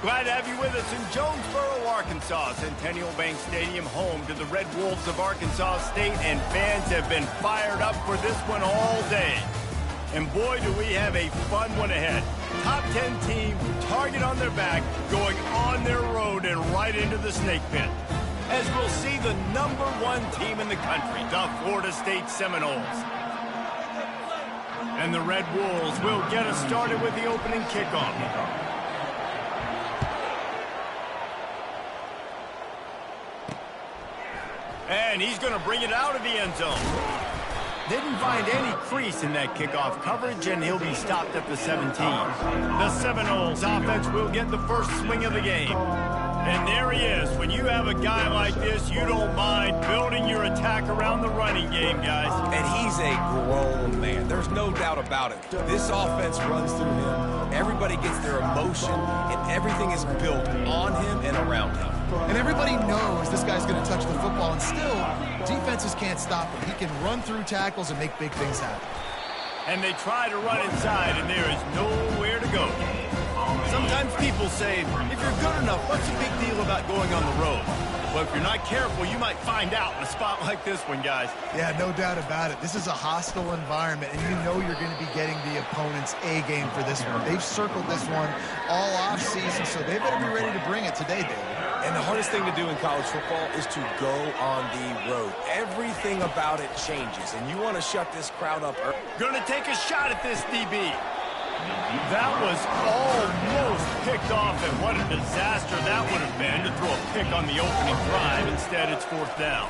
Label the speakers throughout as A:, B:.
A: Glad to have you with us in Jonesboro, Arkansas. Centennial Bank Stadium, home to the Red Wolves of Arkansas State, and fans have been fired up for this one all day. And boy, do we have a fun one ahead. Top 10 team, target on their back, going on their road and right into the snake pit. As we'll see the #1 team in the country, the Florida State Seminoles. And the Red Wolves will get us started with the opening kickoff. And he's going to bring it out of the end zone. Didn't find any crease in that kickoff coverage, and he'll be stopped at the 17. The Seminoles offense will get the first swing of the game. And there he is. When you have a guy like this, you don't mind building your attack around the running game, guys.
B: And he's a grown man. There's no doubt about it. This offense runs through him. Everybody gets their emotion, and everything is built on him and around him.
C: And everybody knows this guy's going to touch the football, and still, defenses can't stop him. He can run through tackles and make big things happen.
A: And they try to run inside, and there is nowhere to go. Sometimes people say, if you're good enough, what's the big deal about going on the road? Well, if you're not careful, you might find out in a spot like this one, guys.
C: Yeah, no doubt about it. This is a hostile environment, and you know you're going to be getting the opponent's A game for this one. They've circled this one all offseason, so they better be ready to bring it today, David.
B: And the hardest thing to do in college football is to go on the road. Everything about it changes, and you want to shut this crowd up early.
A: Going to take a shot at this DB. That was almost picked off, and what a disaster that would have been to throw a pick on the opening drive. Instead, it's 4th down.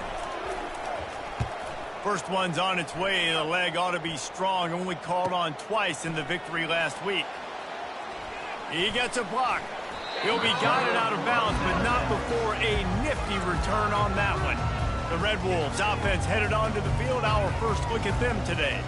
A: First one's on its way. The leg ought to be strong. Only called on twice in the victory last week. He gets a block. He'll be guided out of bounds, but not before a nifty return on that one. The Red Wolves offense headed onto the field. Our first look at them today.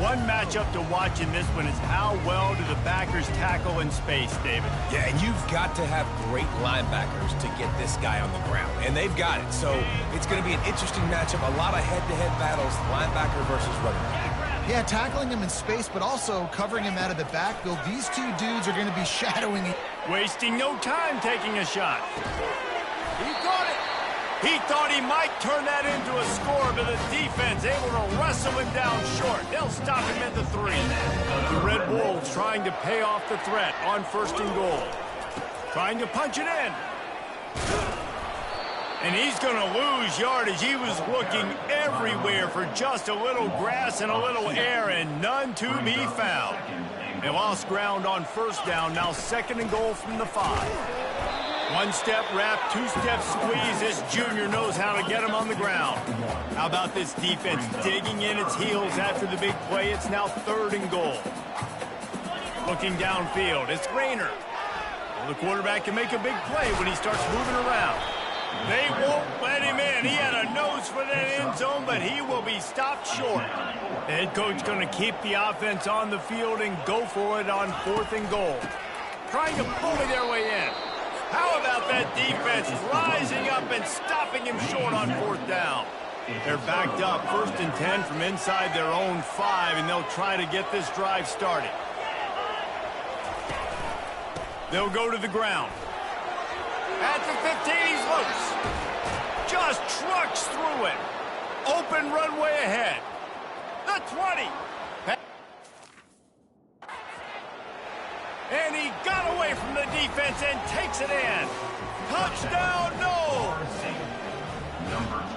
A: One matchup to watch in this one is how well do the backers tackle in space, David?
B: Yeah, and you've got to have great linebackers to get this guy on the ground, and they've got it. So it's going to be an interesting matchup, a lot of head-to-head battles, linebacker versus running back.
C: Yeah, tackling him in space, but also covering him out of the backfield. These two dudes are going to be shadowing.
A: Wasting no time taking a shot. He caught it. He thought he might turn that into a score, but the defense able to wrestle him down short. They'll stop him at the 3. The Red Wolves trying to pay off the threat on 1st and goal. Trying to punch it in. And he's going to lose yardage. He was looking everywhere for just a little grass and a little air, and none to be found. They lost ground on 1st down, now 2nd and goal from the 5. One-step wrap, two-step squeeze. This junior knows how to get him on the ground. How about this defense digging in its heels after the big play? It's now 3rd and goal. Looking downfield, it's Rayner. Well, the quarterback can make a big play when he starts moving around. They won't let him in. He had a nose for that end zone, but he will be stopped short. The head coach going to keep the offense on the field and go for it on 4th and goal. Trying to bully their way in. How about that defense rising up and stopping him short on 4th down? They're backed up 1st and 10 from inside their own 5, and they'll try to get this drive started. They'll go to the ground. At the 15, he's loose. Just trucks through it. Open runway ahead. The 20. And he got away from the defense and takes it in. Touchdown, no!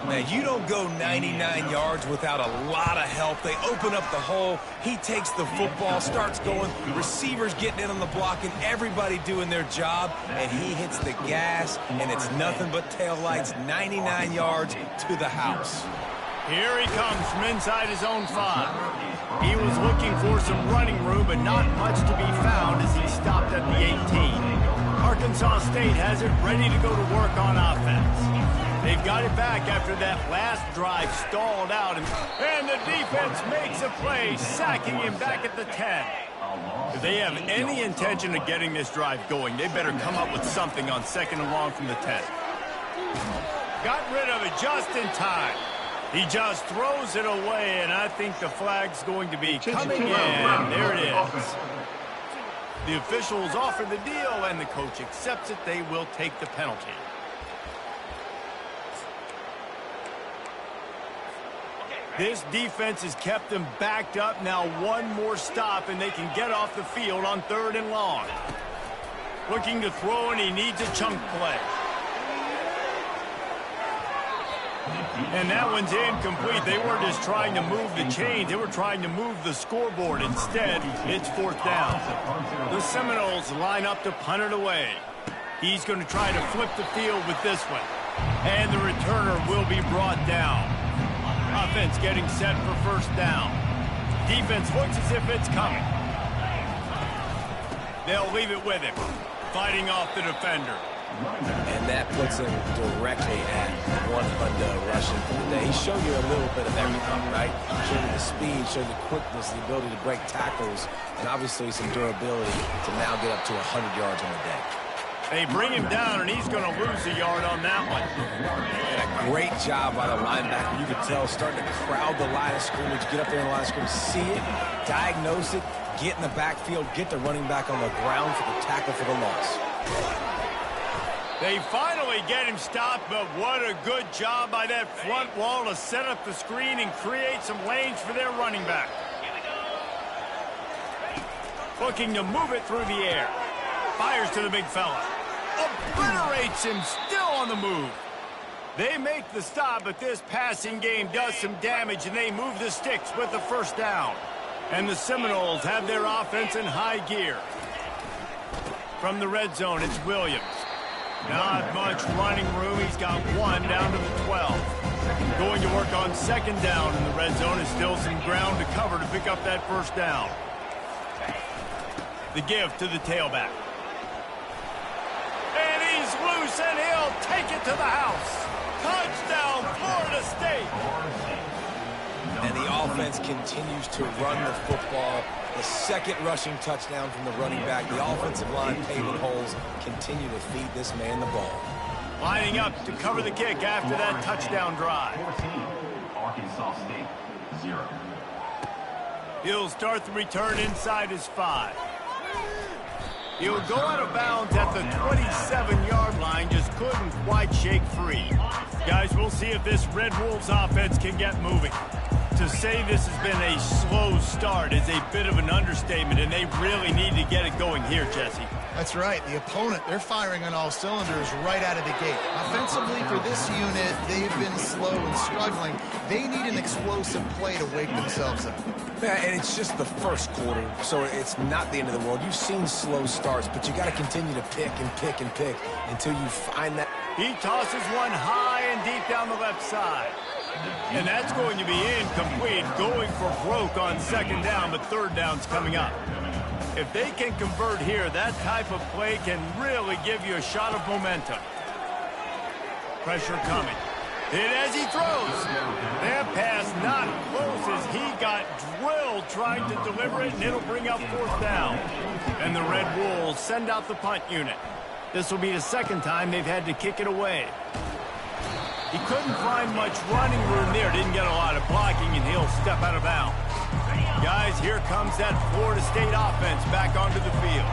B: Man, you don't go 99 yards without a lot of help. They open up the hole. He takes the football, starts going. Receivers getting in on the block, and everybody doing their job. And he hits the gas, and it's nothing but taillights, 99 yards to the house.
A: Here he comes from inside his own 5. He was looking for some running room, but not much to be found as he stopped at the 18. Arkansas State has it ready to go to work on offense. They've got it back after that last drive stalled out, and the defense makes a play, sacking him back at the 10. If they have any intention of getting this drive going, they better come up with something on 2nd and long from the 10. Got rid of it just in time. He just throws it away, and I think the flag's going to be coming in. There it is. The officials offer the deal, and the coach accepts it. They will take the penalty. This defense has kept them backed up. Now one more stop, and they can get off the field on 3rd and long. Looking to throw, and he needs a chunk play. And that one's incomplete. They weren't just trying to move the chains. They were trying to move the scoreboard. Instead, it's 4th down. The Seminoles line up to punt it away. He's going to try to flip the field with this one. And the returner will be brought down. Offense getting set for 1st down. Defense looks as if it's coming. They'll leave it with him. Fighting off the defender.
B: And that puts him directly at 100 rushing for the day. He showed you a little bit of everything, right? Showed you the speed, showed you the quickness, the ability to break tackles, and obviously some durability to now get up to 100 yards on the day.
A: They bring him down, and he's going to lose a yard on that one.
B: And a great job by the linebacker. You could tell starting to crowd the line of scrimmage, get up there in the line of scrimmage, see it, diagnose it, get in the backfield, get the running back on the ground for the tackle for the loss.
A: They finally get him stopped, but what a good job by that front wall to set up the screen and create some lanes for their running back. Looking to move it through the air. Fires to the big fella. Obliterates him, still on the move. They make the stop, but this passing game does some damage, and they move the sticks with the 1st down. And the Seminoles have their offense in high gear. From the red zone, it's Williams. Not much running room. He's got 1 down to the 12. Going to work on 2nd down in the red zone. Is still some ground to cover to pick up that 1st down. The give to the tailback. And he's loose, and he'll take it to the house. Touchdown, Florida State.
B: And the offense continues to run the football. The 2nd rushing touchdown from the running back. The offensive line paving holes continue to feed this man the ball.
A: Lining up to cover the kick after that touchdown drive.
D: 14, Arkansas State, 0.
A: He'll start the return inside his 5. He'll go out of bounds at the 27-yard line. Just couldn't quite shake free. Guys, we'll see if this Red Wolves offense can get moving. To say this has been a slow start is a bit of an understatement, and they really need to get it going here, Jesse.
C: That's right. The opponent, they're firing on all cylinders right out of the gate. Offensively, for this unit, they've been slow and struggling. They need an explosive play to wake themselves up.
B: Yeah, and it's just the 1st quarter, so it's not the end of the world. You've seen slow starts, but you got to continue to pick and pick and pick until you find that.
A: He tosses one high and deep down the left side. And that's going to be incomplete, going for broke on 2nd down, but 3rd down's coming up. If they can convert here, that type of play can really give you a shot of momentum. Pressure coming. Hit as he throws. That pass not close as he got drilled trying to deliver it, and it'll bring up 4th down. And the Red Wolves send out the punt unit. This will be the 2nd time they've had to kick it away. He couldn't find much running room there. Didn't get a lot of blocking, and he'll step out of bounds. Guys, here comes that Florida State offense back onto the field.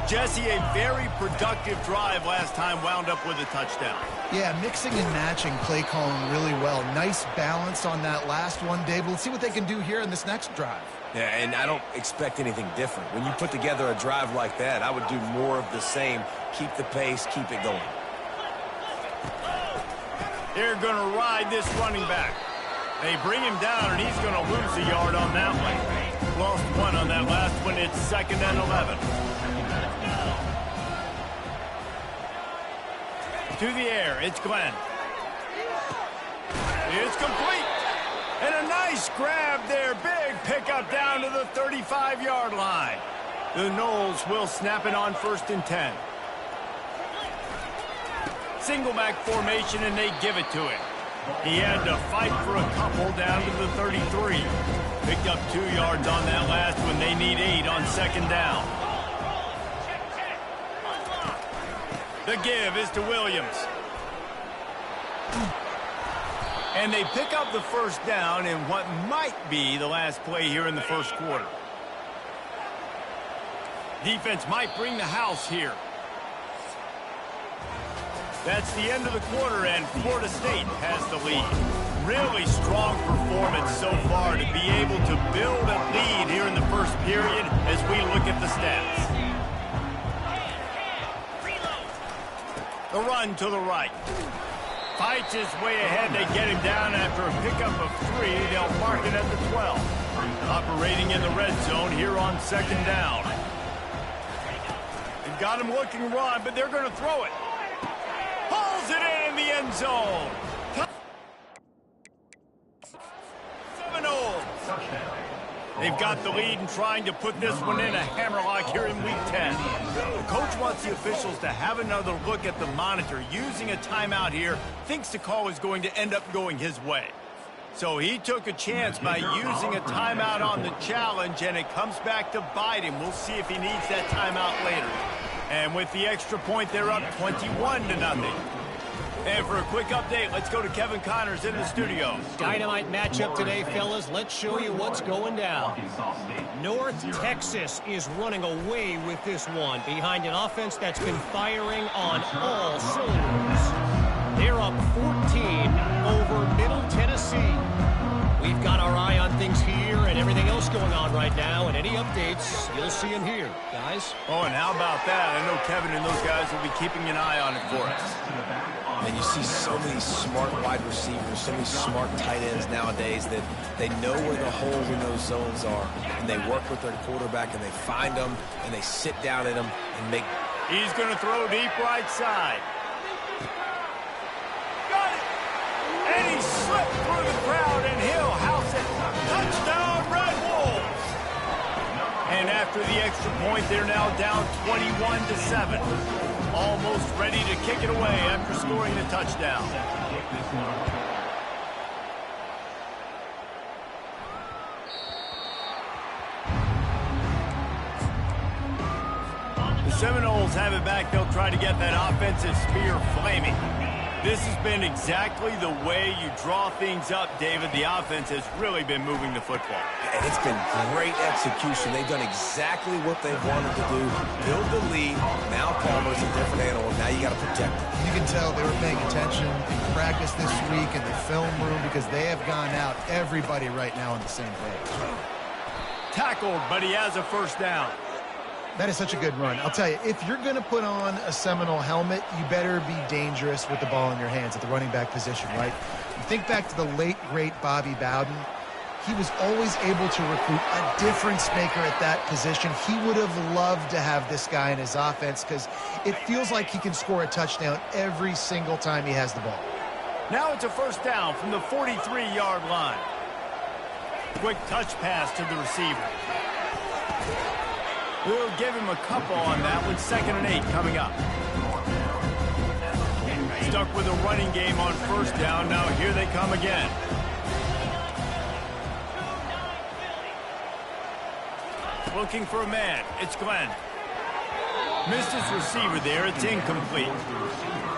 A: Jesse, a very productive drive last time, wound up with a touchdown.
C: Yeah, mixing and matching play calling really well. Nice balance on that last one, Dave. Let's see what they can do here in this next drive.
B: Yeah, and I don't expect anything different. When you put together a drive like that, I would do more of the same. Keep the pace, keep it going.
A: They're going to ride this running back. They bring him down, and he's going to lose a yard on that one. Lost 1 on that last one. It's 2nd and 11. To the air, it's Glenn. It's complete. And a nice grab there. Big pickup down to the 35-yard line. The Noles will snap it on 1st and 10. Single back formation, and they give it to him. He had to fight for a couple down to the 33. Picked up 2 yards on that last one. They need 8 on 2nd down. The give is to Williams. And they pick up the 1st down in what might be the last play here in the 1st quarter. Defense might bring the house here. That's the end of the quarter, and Florida State has the lead. Really strong performance so far to be able to build a lead here in the first period as we look at the stats. The run to the right. Fights his way ahead. They get him down after a pickup of 3. They'll mark it at the 12. Operating in the red zone here on second down. They've got him looking run, but they're going to throw it. Pulls it in the end zone. Seminoles. They've got the lead and trying to put this one in a hammerlock here in Week 10. The coach wants the officials to have another look at the monitor. Using a timeout here, thinks the call is going to end up going his way. So he took a chance by using a timeout on the challenge, and it comes back to bite him. We'll see if he needs that timeout later. And with the extra point, they're up 21-0. And for a quick update, let's go to Kevin Connors in the studio.
E: Dynamite matchup today, fellas. Let's show you what's going down. North Texas is running away with this one behind an offense that's been firing on all cylinders. They're up 14 over Middle Tennessee. We've got our eye on things here and everything else going on right now, and any updates, you'll see them here, guys.
A: Oh, and how about that? I know Kevin and those guys will be keeping an eye on it for us.
B: And you see so many smart wide receivers, so many smart tight ends nowadays that they know where the holes in those zones are, and they work with their quarterback, and they find them, and they sit down in them and make.
A: He's going to throw deep right side. Got it! And he slipped through the crowd, and he'll house it. Touchdown, Red Wolves! And after the extra point, they're now down 21-7. Almost ready to kick it away after scoring the touchdown. The Seminoles have it back. They'll try to get that offensive spear flaming. This has been exactly the way you draw things up, David. The offense has really been moving the football.
B: And it's been great execution. They've done exactly what they've wanted to do. Build the lead. Now Palmer's a different animal. Now you got to protect it.
C: You can tell they were paying attention in practice this week in the film room because they have gone out, everybody right now on the same page.
A: Tackled, but he has a first down.
C: That is such a good run. I'll tell you, if you're going to put on a Seminole helmet, you better be dangerous with the ball in your hands at the running back position, right? You think back to the late, great Bobby Bowden. He was always able to recruit a difference maker at that position. He would have loved to have this guy in his offense because it feels like he can score a touchdown every single time he has the ball.
A: Now it's a first down from the 43-yard line. Quick touch pass to the receiver. We'll give him a couple on that with 2nd and 8 coming up. Stuck with a running game on first down. Now here they come again. Looking for a man. It's Glenn. Missed his receiver there. It's incomplete.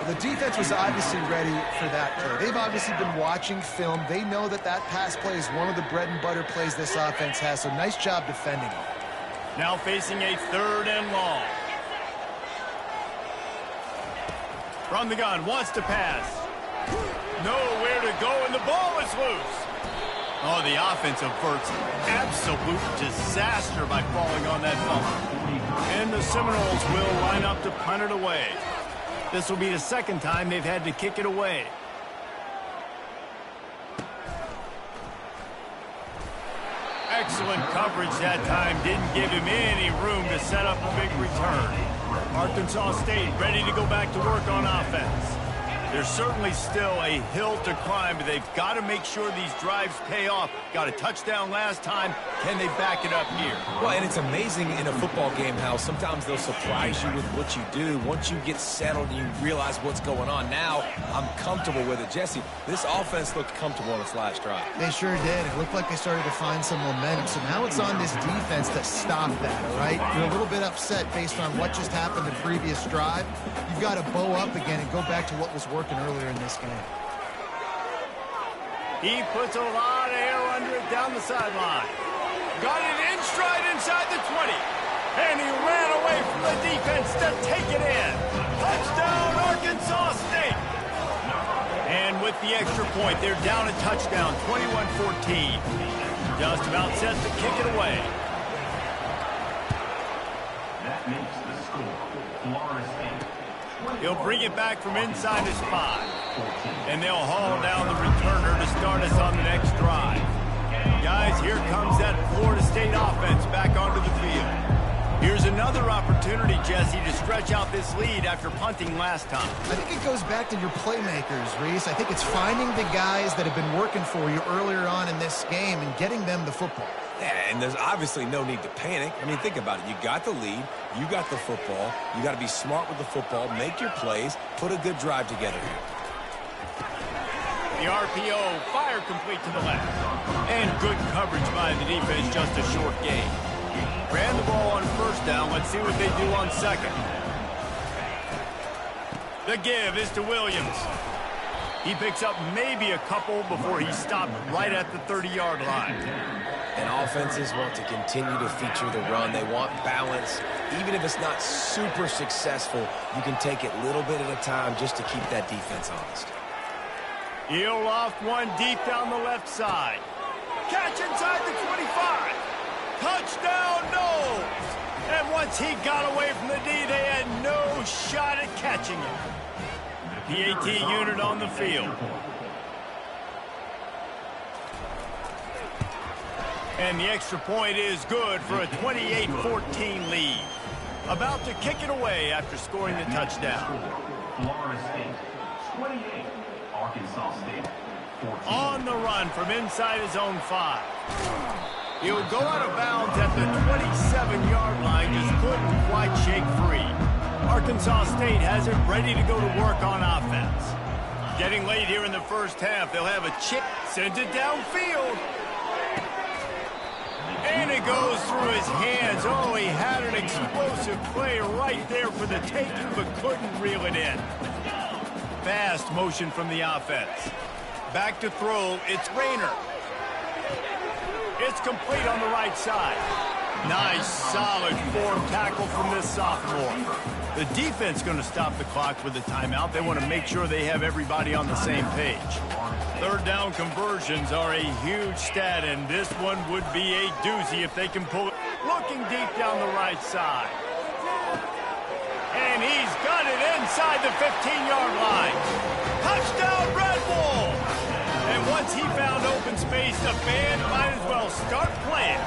C: The defense was obviously ready for that play. They've obviously been watching film. They know that that pass play is one of the bread and butter plays this offense has, so nice job defending it.
A: Now facing a 3rd and long. From the gun, wants to pass. Nowhere to go, and the ball is loose. Oh, the offense averts absolute disaster by falling on that fumble. And the Seminoles will line up to punt it away. This will be the 2nd time they've had to kick it away. Excellent coverage that time. Didn't give him any room to set up a big return. Arkansas State ready to go back to work on offense. There's certainly still a hill to climb, but they've got to make sure these drives pay off. Got a touchdown last time. Can they back it up here?
B: Well, and it's amazing in a football game how sometimes they'll surprise you with what you do. Once you get settled and you realize what's going on, now I'm comfortable with it. Jesse, this offense looked comfortable on its last drive.
C: They sure did. It looked like they started to find some momentum. So now it's on this defense to stop that, all right? You're a little bit upset based on what just happened the previous drive. You've got to bow up again and go back to what was working earlier in this game.
A: He puts a lot of air under it down the sideline. Got it in stride inside the 20. And he ran away the defense to take it in. Touchdown, Arkansas State. And with the extra point, they're down a touchdown, 21-14. Just about set to kick it away.
D: That makes the score. Florida State.
A: He'll bring it back from inside his 5. And they'll haul down the returner to start us on the next drive. Guys, here comes that Florida State offense back onto the field. Here's another opportunity, Jesse, to stretch out this lead after punting last time.
C: I think it goes back to your playmakers, Reese. I think it's finding the guys that have been working for you earlier on in this game and getting them the football.
B: Yeah, and there's obviously no need to panic. I mean, think about it. You got the lead. You got the football. You got to be smart with the football, make your plays, put a good drive together here.
A: The RPO, fire complete to the left. And good coverage by the defense, just a short gain. Ran the ball on first down. Let's see what they do on second. The give is to Williams. He picks up maybe a couple before he stopped right at the 30-yard line.
B: And offenses want to continue to feature the run. They want balance. Even if it's not super successful, you can take it little bit at a time just to keep that defense honest.
A: He'll loft one deep down the left side. Catch inside the 25. Touchdown, no! And once he got away from the D, they had no shot at catching him. PAT unit on the field. And the extra point is good for a 28-14 lead. About to kick it away after scoring the touchdown.
D: Florida State, 28. Arkansas State, 14.
A: On the run from inside his own 5. He'll go out of bounds at the 27-yard line, just couldn't quite shake free. Arkansas State has it ready to go to work on offense. Getting late here in the first half, they'll have a chip, sends it downfield. And it goes through his hands. Oh, he had an explosive play right there for the taking, but couldn't reel it in. Fast motion from the offense. Back to throw, it's Rayner. It's complete on the right side. Nice, solid form tackle from this sophomore. The defense going to stop the clock with a timeout. They want to make sure they have everybody on the same page. Third down conversions are a huge stat, and this one would be a doozy if they can pull it. Looking deep down the right side. And he's got it inside the 15-yard line. Touchdown, Red Bull! And once he found open space, the band might as well start playing.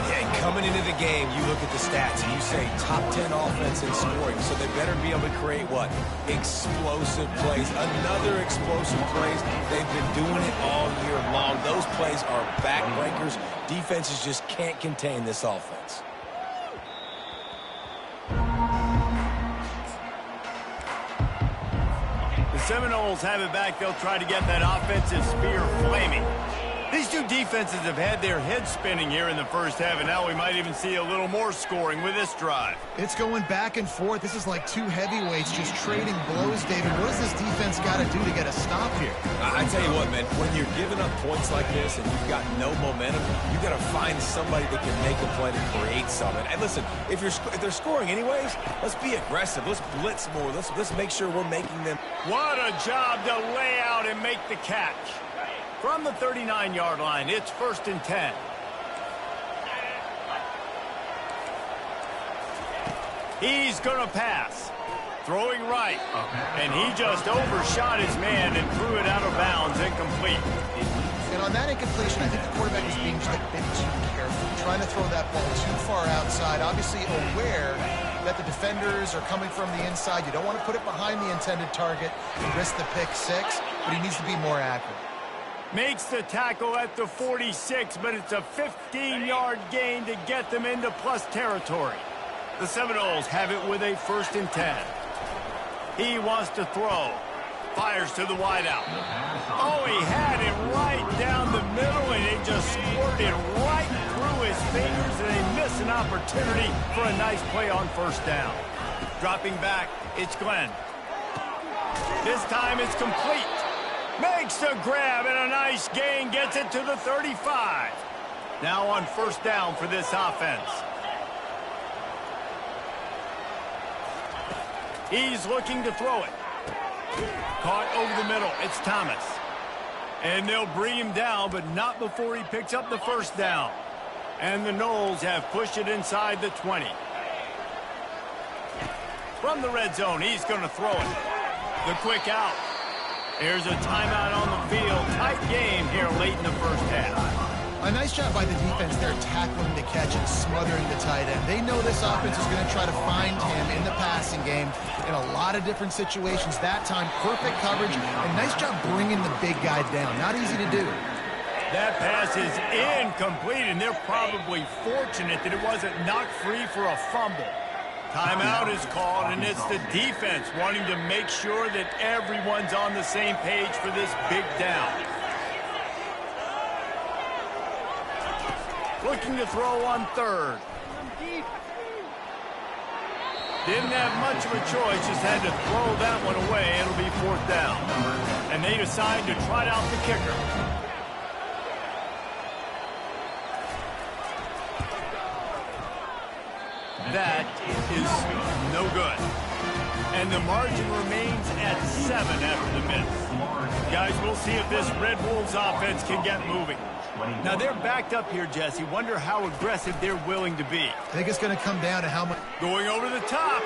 B: Yeah, coming into the game, you look at the stats and you say top 10 offense in scoring, so they better be able to create what? Explosive plays. Another explosive plays. They've been doing it all year long. Those plays are backbreakers. Defenses just can't contain this offense.
A: The Seminoles have it back. They'll try to get that offensive spear flaming. These two defenses have had their heads spinning here in the first half, and now we might even see a little more scoring with this drive.
C: It's going back and forth. This is like two heavyweights just trading blows, David. What does this defense got to do to get a stop here?
B: I tell you what, man, when you're giving up points like this and you've got no momentum, you got to find somebody that can make a play to create something. And listen, if they're scoring anyways, let's be aggressive. Let's blitz more. Let's make sure we're making them.
A: What a job to lay out and make the catch. From the 39-yard line, it's 1st and 10. He's going to pass. Throwing right. And he just overshot his man and threw it out of bounds, incomplete.
C: And on that incompletion, I think the quarterback is being just a bit too careful, trying to throw that ball too far outside, obviously aware that the defenders are coming from the inside. You don't want to put it behind the intended target and risk the pick six, but he needs to be more accurate.
A: Makes the tackle at the 46, but it's a 15-yard gain to get them into plus territory. The Seminoles have it with a 1st and 10. He wants to throw. Fires to the wideout. Oh, he had it right down the middle, and it just squirted right through his fingers, and they miss an opportunity for a nice play on 1st down. Dropping back, it's Glenn. This time it's complete. Makes the grab, and a nice gain gets it to the 35. Now on 1st down for this offense. He's looking to throw it. Caught over the middle. It's Thomas. And they'll bring him down, but not before he picks up the first down. And the Noles have pushed it inside the 20. From the red zone, he's going to throw it. The quick out. There's a timeout on the field. Tight game here late in the first half.
C: A nice job by the defense there, tackling the catch and smothering the tight end. They know this offense is going to try to find him in the passing game in a lot of different situations. That time, perfect coverage, and nice job bringing the big guy down. Not easy to do.
A: That pass is incomplete, and they're probably fortunate that it wasn't knocked free for a fumble. Timeout is called, and it's the defense wanting to make sure that everyone's on the same page for this big down. Looking to throw on third. Didn't have much of a choice, just had to throw that one away. It'll be fourth down. And they decide to trot out the kicker. That is no good. And the margin remains at 7 after the miss. Guys, we'll see if this Red Wolves offense can get moving. Now, they're backed up here, Jesse. Wonder how aggressive they're willing to be.
C: I think it's going to come down to how much...
A: Going over the top.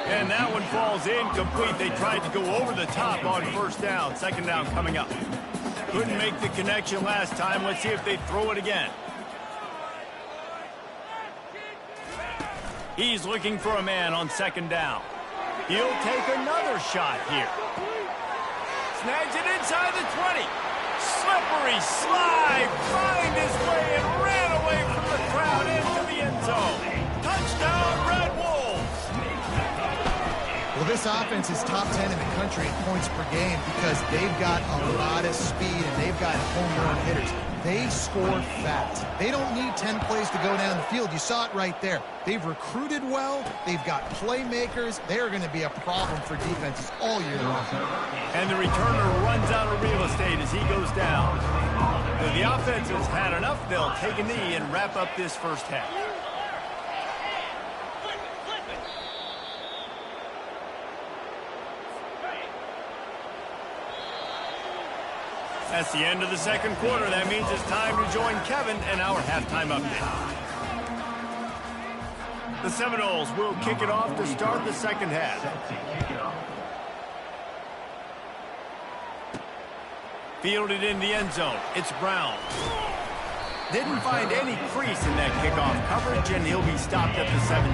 A: And that one falls incomplete. They tried to go over the top on first down. Second down coming up. Couldn't make the connection last time. Let's see if they throw it again. He's looking for a man on second down. He'll take another shot here. Snags it inside the 20. Slippery slide, find his way and ran away from the crowd into the end zone. Touchdown, Red Wolves.
C: Well, this offense is top 10 in the country in points per game because they've got a lot of speed and they've got home run hitters. They score fast. They don't need 10 plays to go down the field. You saw it right there. They've recruited well. They've got playmakers. They're going to be a problem for defenses all year long. And the returner runs out of real estate as he goes down. The offense has had enough. They'll take a knee and wrap up this first half. That's the end of the second quarter. That means it's time to join Kevin and our halftime update. The Seminoles will kick it off to start the second half. Fielded in the end zone. It's Brown. Didn't find any crease in that kickoff coverage, and he'll be stopped at the 17.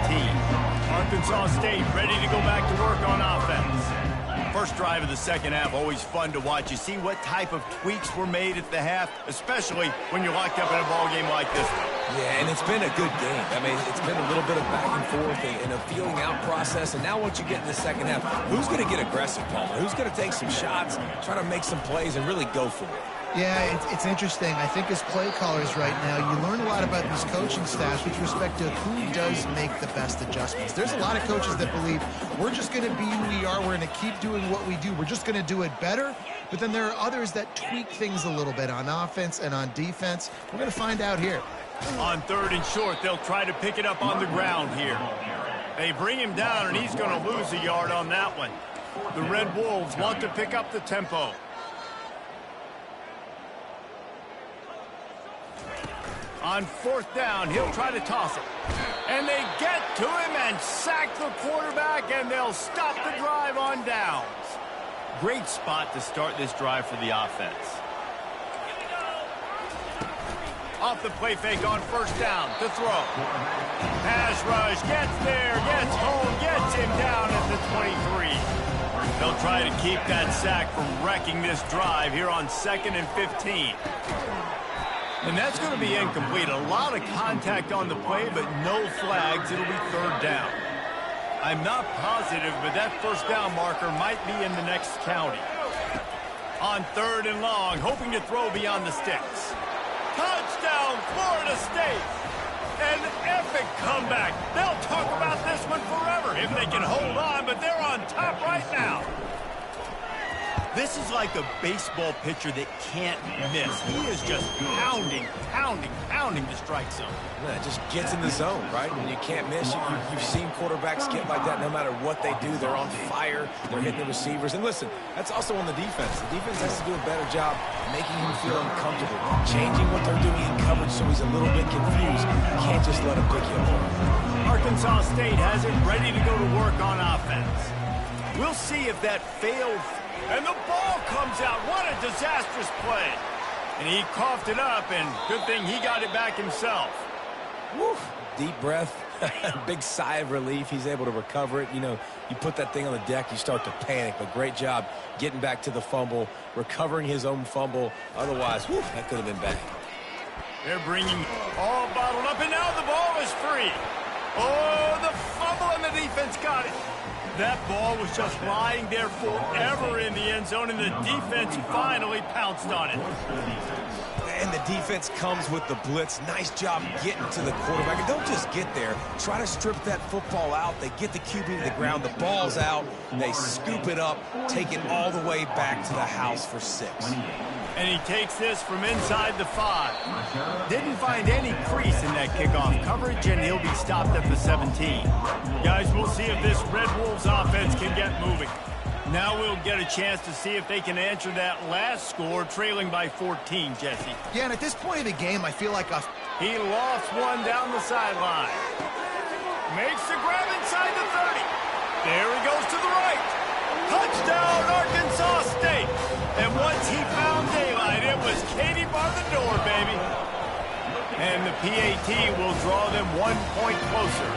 C: Arkansas State ready to go back to work on offense. First drive of the second half, always fun to watch. You see what type of tweaks were made at the half, especially when you're locked up in a ball game like this one.
B: Yeah, and it's been a good game. I mean, it's been a little bit of back and forth and a feeling out process. And now once you get in the second half, who's going to get aggressive, Palmer? Who's going to take some shots, try to make some plays, and really go for it?
C: Yeah, it's interesting. I think as play callers right now, you learn a lot about these coaching staffs with respect to who does make the best adjustments. There's a lot of coaches that believe we're just going to be who we are. We're going to keep doing what we do. We're just going to do it better. But then there are others that tweak things a little bit on offense and on defense. We're going to find out here.
A: On third and short, they'll try to pick it up on the ground here. They bring him down, and he's going to lose a yard on that one. The Red Wolves want to pick up the tempo. On fourth down, he'll try to toss it. And they get to him and sack the quarterback, and they'll stop the drive on downs. Great spot to start this drive for the offense. Off the play fake on first down to throw. Pass rush, gets there, gets home, gets him down at the 23. They'll try to keep that sack from wrecking this drive here on 2nd and 15. And that's going to be incomplete. A lot of contact on the play, but no flags. It'll be third down. I'm not positive, but that first down marker might be in the next county. On third and long, hoping to throw beyond the sticks. Touchdown, Florida State! An epic comeback. They'll talk about this one forever if they can hold on, but they're on top right now. This is like a baseball pitcher that can't miss. He is just pounding the strike zone.
B: Yeah, it just gets in the zone, right? When you can't miss, you've seen quarterbacks get like that no matter what they do. They're on fire. They're hitting the receivers. And listen, that's also on the defense. The defense has to do a better job making him feel uncomfortable, changing what they're doing in coverage so he's a little bit confused. You can't just let him pick you apart.
A: Arkansas State has it ready to go to work on offense. We'll see if that failed. And the ball comes out. What a disastrous play. And he coughed it up, and good thing he got it back himself.
B: Woo. Deep breath, big sigh of relief. He's able to recover it. You know, you put that thing on the deck, you start to panic. But great job getting back to the fumble, recovering his own fumble. Otherwise, whew, that could have been bad.
A: They're bringing all bottled up, and now the ball is free. Oh, the fumble, and the defense got it. That ball was just lying there forever in the end zone, and the defense finally pounced on it.
B: And the defense comes with the blitz. Nice job getting to the quarterback. And don't just get there. Try to strip that football out. They get the QB to the ground. The ball's out. They scoop it up, take it all the way back to the house for 6.
A: And he takes this from inside the 5. Didn't find any crease in that kickoff coverage, and he'll be stopped at the 17. Guys, we'll see if this Red Wolves offense can get moving. Now we'll get a chance to see if they can answer that last score, trailing by 14, Jesse.
C: Yeah, and at this point of the game, I feel like
A: he lost one down the sideline. Makes the grab inside the 30. There he goes to the right. Touchdown, Arkansas State. And once he found daylight, it was Katie bar the door, baby. And the PAT will draw them 1 point closer.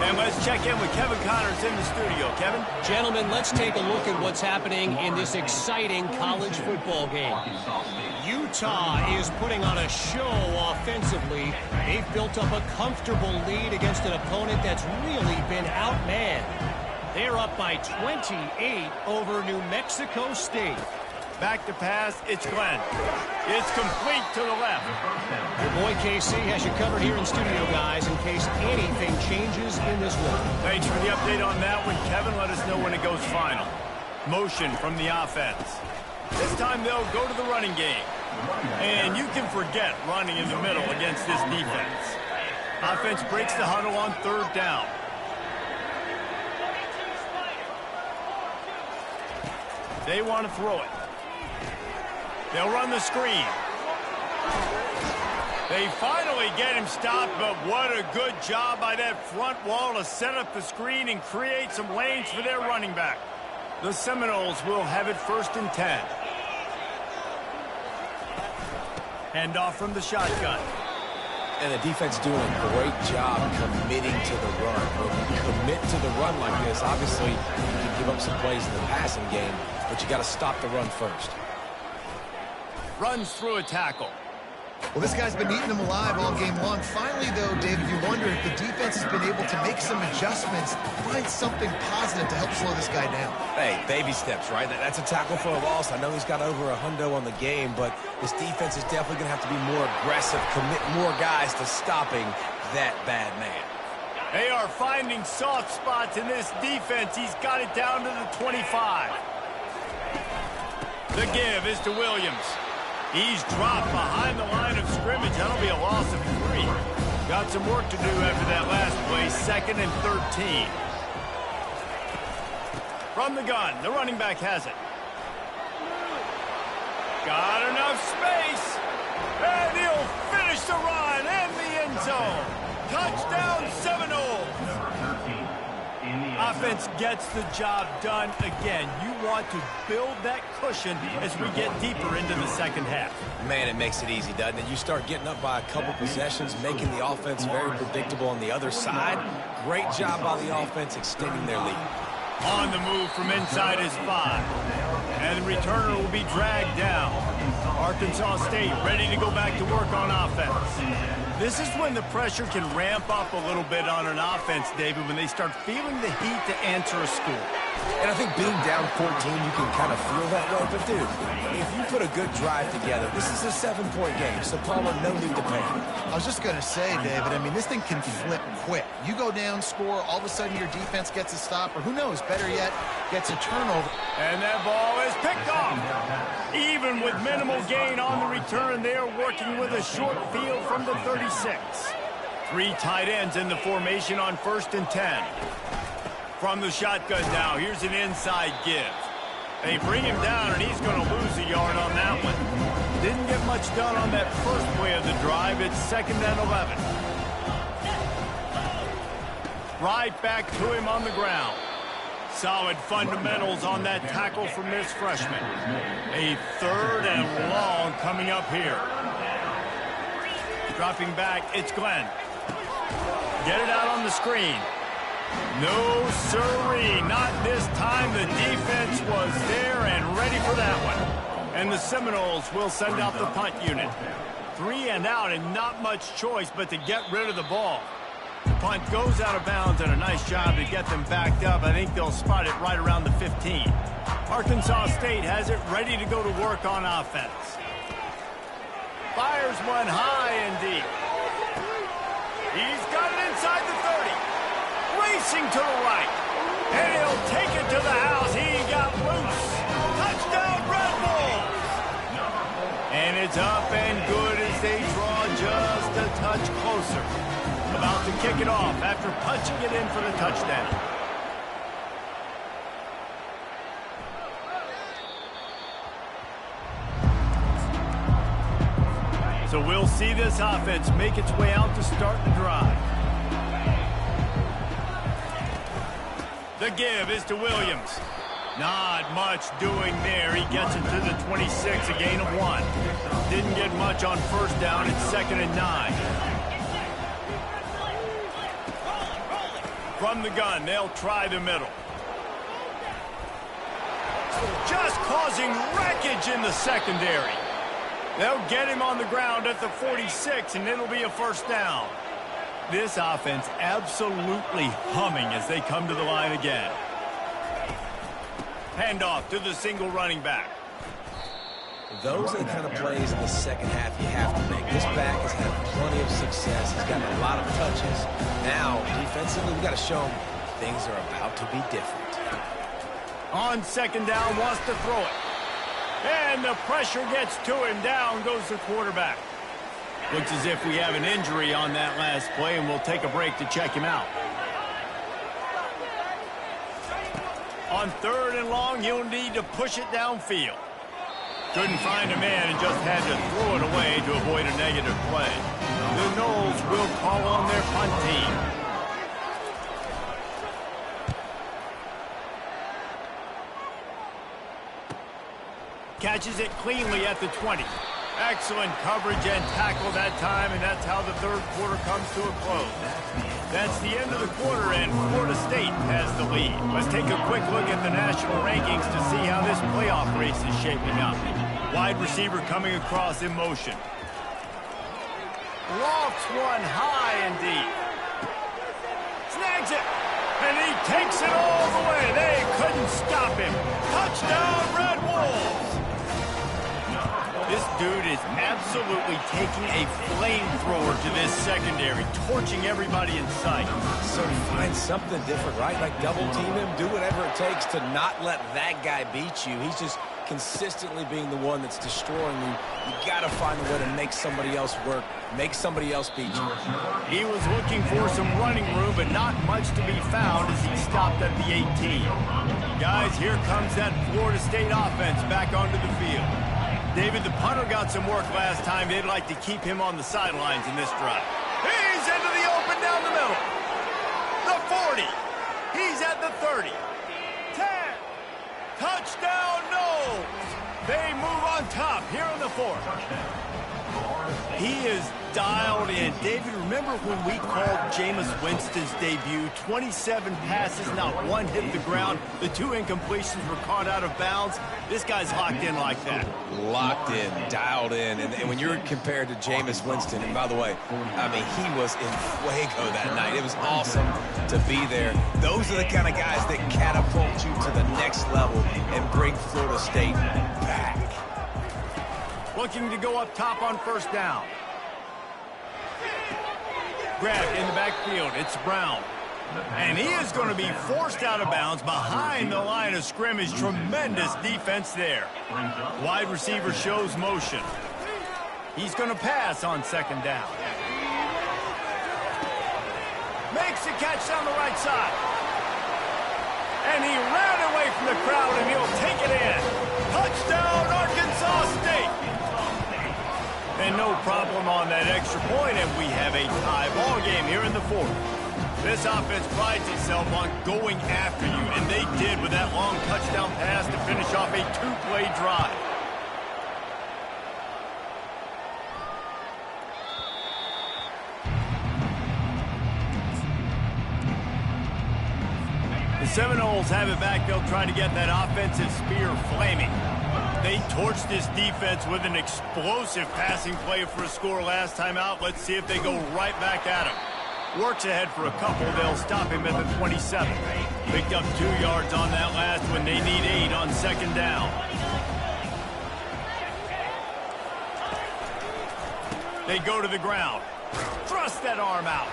A: And let's check in with Kevin Connors in the studio. Kevin?
E: Gentlemen, let's take a look at what's happening in this exciting college football game. Utah is putting on a show offensively. They've built up a comfortable lead against an opponent that's really been outmanned. They're up by 28 over New Mexico State.
A: Back to pass, it's Glenn. It's complete to the left.
E: Your boy KC has you covered here in studio, guys, in case anything changes in this one.
A: Thanks for the update on that one, Kevin. Let us know when it goes final. Motion from the offense. This time they'll go to the running game. And you can forget running in the middle against this defense. Offense breaks the huddle on 3rd down. They want to throw it. They'll run the screen. They finally get him stopped, but what a good job by that front wall to set up the screen and create some lanes for their running back. The Seminoles will have it 1st and 10. Handoff from the shotgun.
B: And the defense doing a great job committing to the run. When you commit to the run like this, obviously you can give up some plays in the passing game, but you got to stop the run first.
A: Runs through a tackle.
C: Well, this guy's been eating them alive all game long. Finally, though, David, you wonder if the defense has been able to make some adjustments, find something positive to help slow this guy down.
B: Hey, baby steps, right? That's a tackle for a loss. I know he's got over a hundo on the game, but this defense is definitely going to have to be more aggressive, commit more guys to stopping that bad man.
A: They are finding soft spots in this defense. He's got it down to the 25. The give is to Williams. He's dropped behind the line of scrimmage. That'll be a loss of 3. Got some work to do after that last play. 2nd and 13. From the gun, the running back has it. Got enough space. And he'll finish the run in the end zone. Touchdown, Seminoles. Offense gets the job done again. You want to build that cushion as we get deeper into the 2nd half.
B: Man, it makes it easy, doesn't it? You start getting up by a couple possessions, making the offense very predictable on the other side. Great job by the offense extending their lead.
A: On the move from inside his 5. And the returner will be dragged down. Arkansas State ready to go back to work on offense. This is when the pressure can ramp up a little bit on an offense, David, when they start feeling the heat to answer a score.
B: And I think being down 14, you can kind of feel that way. But, dude, if you put a good drive together, this is a 7-point game. So, Palmer, no need to panic.
C: I was just going to say, David, I mean, this thing can flip quick. You go down, score, all of a sudden your defense gets a stop, or who knows, better yet, gets a turnover.
A: And that ball is picked off. Even with minimal gain on the return, they're working with a short field from the 36. 3 tight ends in the formation on 1st and 10. From the shotgun now, here's an inside give. They bring him down, and he's going to lose a yard on that one. Didn't get much done on that first play of the drive. It's 2nd and 11. Right back to him on the ground. Solid fundamentals on that tackle from this freshman. A 3rd and long coming up here. Dropping back, it's Glenn. Get it out on the screen. No sirree, not this time. The defense was there and ready for that one. And the Seminoles will send out the punt unit. 3 and out and not much choice but to get rid of the ball. The punt goes out of bounds, and a nice job to get them backed up. I think they'll spot it right around the 15. Arkansas State has it ready to go to work on offense. Fires one high and deep. He's got it inside the 30. Racing to the right. And he'll take it to the house. He got loose. Touchdown, Red Bulls. And it's up and good as they draw just a touch closer. About to kick it off after punching it in for the touchdown. So we'll see this offense make its way out to start the drive. The give is to Williams. Not much doing there. He gets it to the 26, a gain of 1. Didn't get much on 1st down. It's 2nd and 9. From the gun, they'll try the middle. Just causing wreckage in the secondary. They'll get him on the ground at the 46, and it'll be a 1st down. This offense absolutely humming as they come to the line again. Handoff to the single running back.
B: Those are the kind of plays in the second half you have to make. This back has had plenty of success. He's gotten a lot of touches. Now, defensively, we've got to show him things are about to be different.
A: On 2nd down, wants to throw it. And the pressure gets to him. Down goes the quarterback. Looks as if we have an injury on that last play, and we'll take a break to check him out. On 3rd and long, you'll need to push it downfield. Couldn't find a man and just had to throw it away to avoid a negative play. The Noles will call on their punt team. Catches it cleanly at the 20. Excellent coverage and tackle that time, and that's how the 3rd quarter comes to a close. That's the end of the quarter, and Florida State has the lead. Let's take a quick look at the national rankings to see how this playoff race is shaping up. Wide receiver coming across in motion. Lofts one high and deep. Snags it, and he takes it all the way. They couldn't stop him. Touchdown, Red Wolves. This dude is absolutely taking a flamethrower to this secondary, torching everybody in sight.
B: So find something different, right? Like double team him, do whatever it takes to not let that guy beat you. He's just consistently being the one that's destroying you. You got to find a way to make somebody else work, make somebody else beat you.
A: He was looking for some running room, but not much to be found as he stopped at the 18. Guys, here comes that Florida State offense back onto the field. David, the punter got some work last time. They'd like to keep him on the sidelines in this drive. He's into the open down the middle. The 40. He's at the 30. 10. Touchdown, Noles. They move on top here in the 4th. He is dialed in. David, remember when we called Jameis Winston's debut? 27 passes, not one hit the ground. The 2 incompletions were caught out of bounds. This guy's locked in like that.
B: Locked in, dialed in. And when you're compared to Jameis Winston, and by the way, I mean, he was in fuego that night. It was awesome to be there. Those are the kind of guys that catapult you to the next level and bring Florida State back.
A: Looking to go up top on first down. Grabbed in the backfield. It's Brown. And he is going to be forced out of bounds behind the line of scrimmage. Tremendous defense there. Wide receiver shows motion. He's going to pass on second down. Makes the catch down the right side. And he ran away from the crowd, and he'll take it in. Touchdown, Arkansas State. And no problem on that extra point, and we have a tie ball game here in the fourth. This offense prides itself on going after you, and they did with that long touchdown pass to finish off a 2-play drive. The Seminoles have it back. They'll try to get that offensive spear flaming. They torched this defense with an explosive passing play for a score last time out. Let's see if they go right back at him. Works ahead for a couple. They'll stop him at the 27. Picked up 2 yards on that last one. They need 8 on second down. They go to the ground. Thrust that arm out.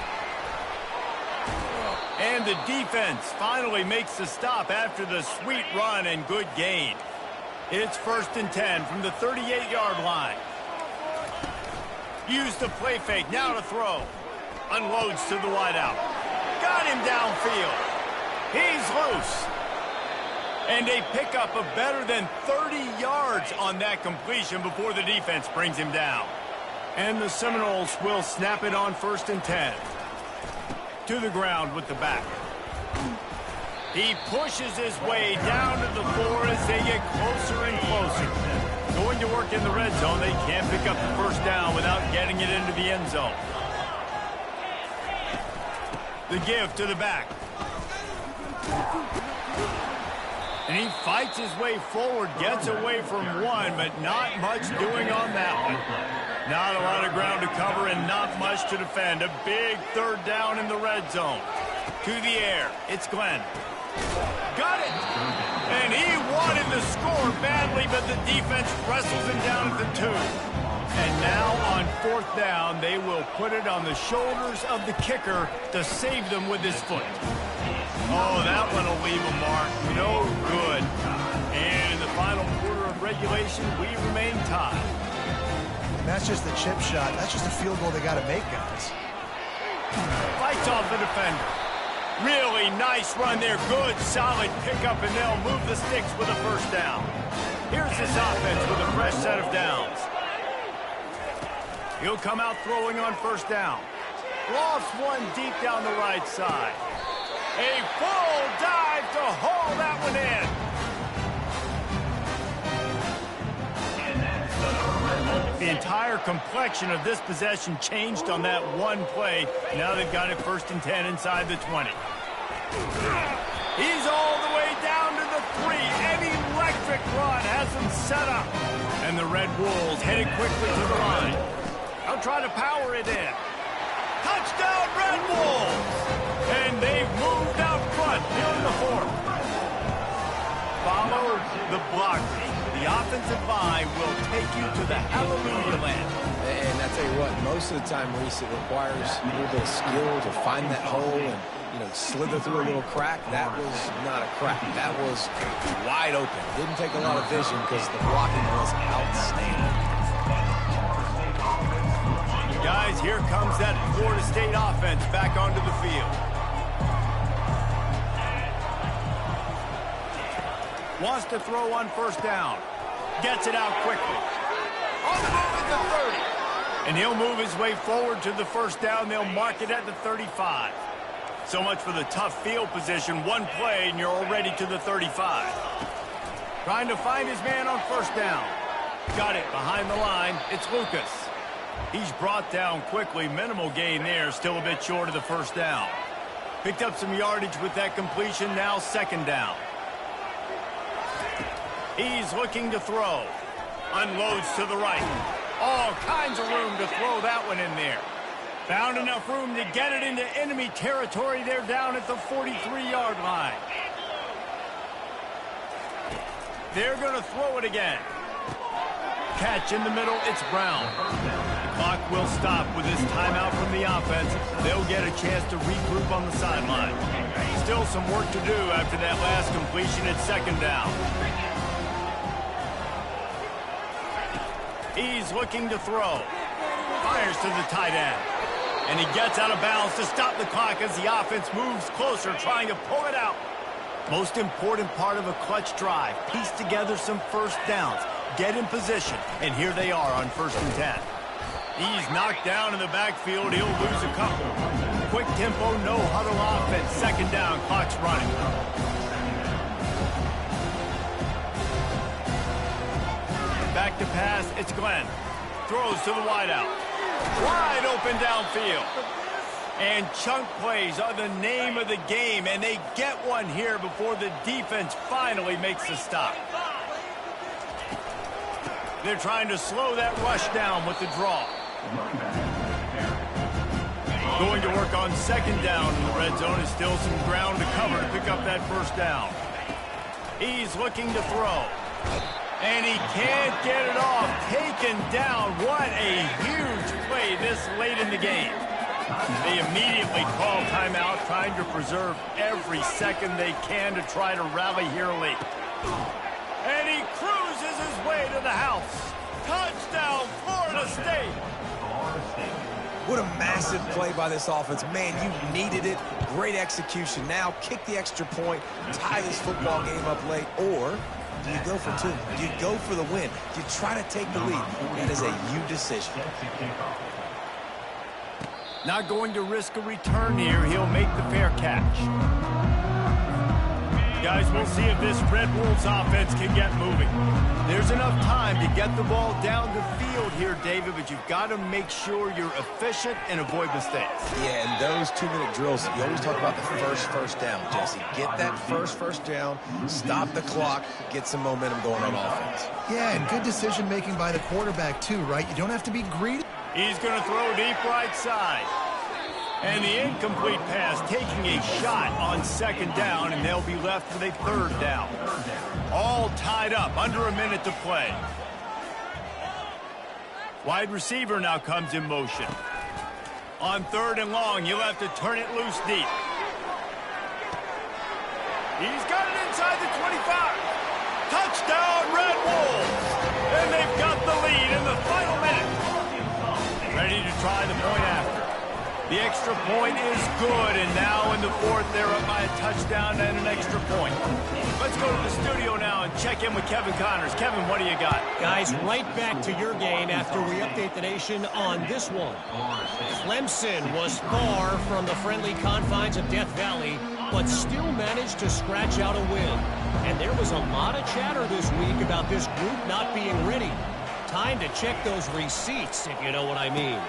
A: And the defense finally makes the stop after the sweet run and good gain. It's 1st and 10 from the 38-yard line. Use the play fake, now to throw. Unloads to the wideout. Got him downfield. He's loose. And they pick up a better than 30 yards on that completion before the defense brings him down. And the Seminoles will snap it on 1st and 10. To the ground with the back. He pushes his way down to the floor as they get closer and closer. Going to work in the red zone. They can't pick up the first down without getting it into the end zone. The give to the back. And he fights his way forward, gets away from one, but not much doing on that one. Not a lot of ground to cover and not much to defend. A big 3rd down in the red zone. To the air. It's Glenn. Got it! And he wanted to score badly, but the defense wrestles him down at the 2. And now on 4th down, they will put it on the shoulders of the kicker to save them with his foot. Oh, that one will leave a mark. No good. And in the final quarter of regulation, we remain tied.
C: That's just the chip shot. That's just a field goal they got to make, guys.
A: Fights off the defender. Really nice run there. Good, solid pickup, and they'll move the sticks with a first down. Here's this offense with a fresh set of downs. He'll come out throwing on first down. Lofts one deep down the right side. A full dive to haul that one in. The entire complexion of this possession changed on that one play. Now they've got it 1st and 10 inside the 20. He's all the way down to the 3. An electric run has him set up. And the Red Wolves headed quickly to the line. They'll try to power it in. Touchdown, Red Wolves! And they've moved out front here in the 4th. Follow the block. The offensive line will take you to the hallelujah land.
B: And I tell you what, most of the time, Reese, it requires a little bit of skill to find that hole and, slither through a little crack. That was not a crack. That was wide open. Didn't take a lot of vision because the blocking was outstanding.
A: Guys, here comes that Florida State offense back onto the field. Wants to throw on first down. Gets it out quickly. On the move at the 30. And he'll move his way forward to the first down. They'll mark it at the 35. So much for the tough field position. One play, and you're already to the 35. Trying to find his man on first down. Got it behind the line. It's Lucas. He's brought down quickly. Minimal gain there. Still a bit short of the first down. Picked up some yardage with that completion. Now second down. He's looking to throw. Unloads to the right. All kinds of room to throw that one in there. Found enough room to get it into enemy territory. They're down at the 43-yard line. They're going to throw it again. Catch in the middle. It's Brown. The clock will stop with this timeout from the offense. They'll get a chance to regroup on the sideline. Still some work to do after that last completion at second down. He's looking to throw. Fires to the tight end. And he gets out of bounds to stop the clock as the offense moves closer, trying to pull it out. Most important part of a clutch drive. Piece together some first downs. Get in position. And here they are on 1st and 10. He's knocked down in the backfield. He'll lose a couple. Quick tempo, no huddle offense. Second down, clock's running. Back to pass, it's Glenn. Throws to the wideout. Wide open downfield. And chunk plays are the name of the game, and they get one here before the defense finally makes a stop. They're trying to slow that rush down with the draw. Going to work on second down in the red zone. Is still some ground to cover to pick up that first down. He's looking to throw. And he can't get it off. Taken down. What a huge play this late in the game. They immediately call timeout, trying to preserve every second they can to try to rally here late. And he cruises his way to the house. Touchdown, Florida State.
B: What a massive play by this offense. Man, you needed it. Great execution. Now kick the extra point, tie this football game up late, or do you go for two? Do you go for the win? Do you try to take the lead? That is a you decision.
A: Not going to risk a return here. He'll make the fair catch. Guys, we'll see if this Red Wolves offense can get moving. There's enough time to get the ball down the field here, David, but you've got to make sure you're efficient and avoid mistakes.
B: Yeah, and those 2-minute drills, you always talk about the first down, Jesse. Get that first down, stop the clock, get some momentum going on offense.
C: Yeah, and good decision-making by the quarterback, too, right? You don't have to be greedy.
A: He's going to throw deep right side. And the incomplete pass taking a shot on second down, and they'll be left with a third down. All tied up, under a minute to play. Wide receiver now comes in motion. On 3rd and long, you'll have to turn it loose deep. He's got it inside the 25. Touchdown, Red Wolves! And they've got the lead in the final minute. Ready to try the point after. The extra point is good, and now in the 4th, they're up by a touchdown and an extra point. Let's go to the studio now and check in with Kevin Connors. Kevin, what do you got?
E: Guys, right back to your game after we update the nation on this one. Clemson was far from the friendly confines of Death Valley, but still managed to scratch out a win. And there was a lot of chatter this week about this group not being ready. Time to check those receipts, if you know what I mean.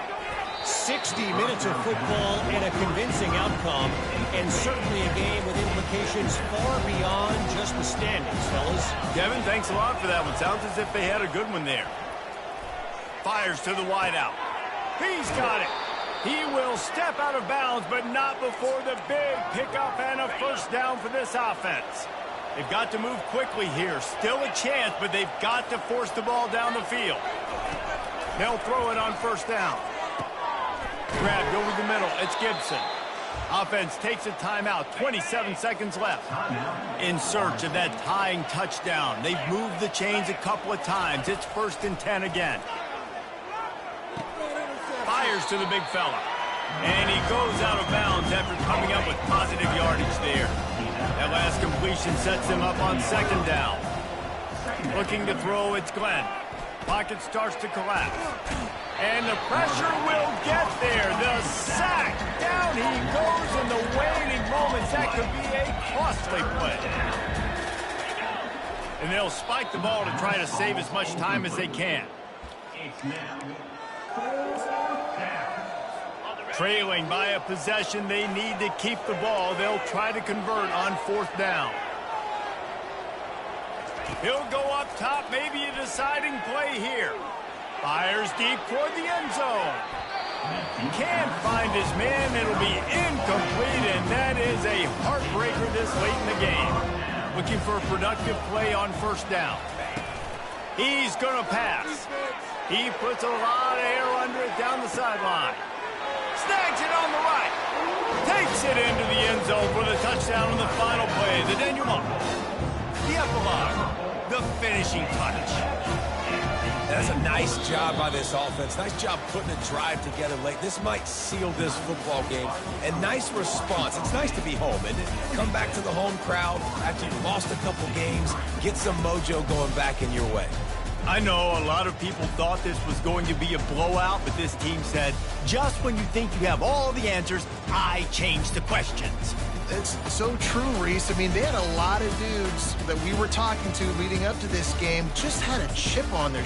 E: 60 minutes of football and a convincing outcome, and certainly a game with implications far beyond just the standings, fellas.
A: Kevin, thanks a lot for that one. Sounds as if they had a good one there. Fires to the wideout. He's got it. He will step out of bounds, but not before the big pickup and a first down for this offense. They've got to move quickly here. Still a chance, but they've got to force the ball down the field. They'll throw it on first down. Grabbed over the middle. It's Gibson. Offense takes a timeout. 27 seconds left. In search of that tying touchdown. They've moved the chains a couple of times. It's 1st and 10 again. Fires to the big fella. And he goes out of bounds after coming up with positive yardage there. That last completion sets them up on second down. Looking to throw, it's Glenn. Pocket starts to collapse. And the pressure will get there. The sack. Down he goes in the waning moments. That could be a costly play. And they'll spike the ball to try to save as much time as they can. Trailing by a possession, they need to keep the ball. They'll try to convert on 4th down. He'll go up top, maybe a deciding play here. Fires deep toward the end zone. Can't find his man. It'll be incomplete, and that is a heartbreaker this late in the game. Looking for a productive play on 1st down. He's going to pass. He puts a lot of air under it down the sideline. Snags it on the right. Takes it into the end zone for the touchdown on the final play. The denouement. The epilogue. The finishing touch.
B: That's a nice job by this offense. Nice job putting a drive together late. This might seal this football game. And nice response. It's nice to be home, isn't it? Come back to the home crowd after you've lost a couple games. Get some mojo going back in your way.
A: I know a lot of people thought this was going to be a blowout, but this team said, just when you think you have all the answers, I change the questions.
C: It's so true, Reese. I mean, they had a lot of dudes that we were talking to leading up to this game just had a chip on their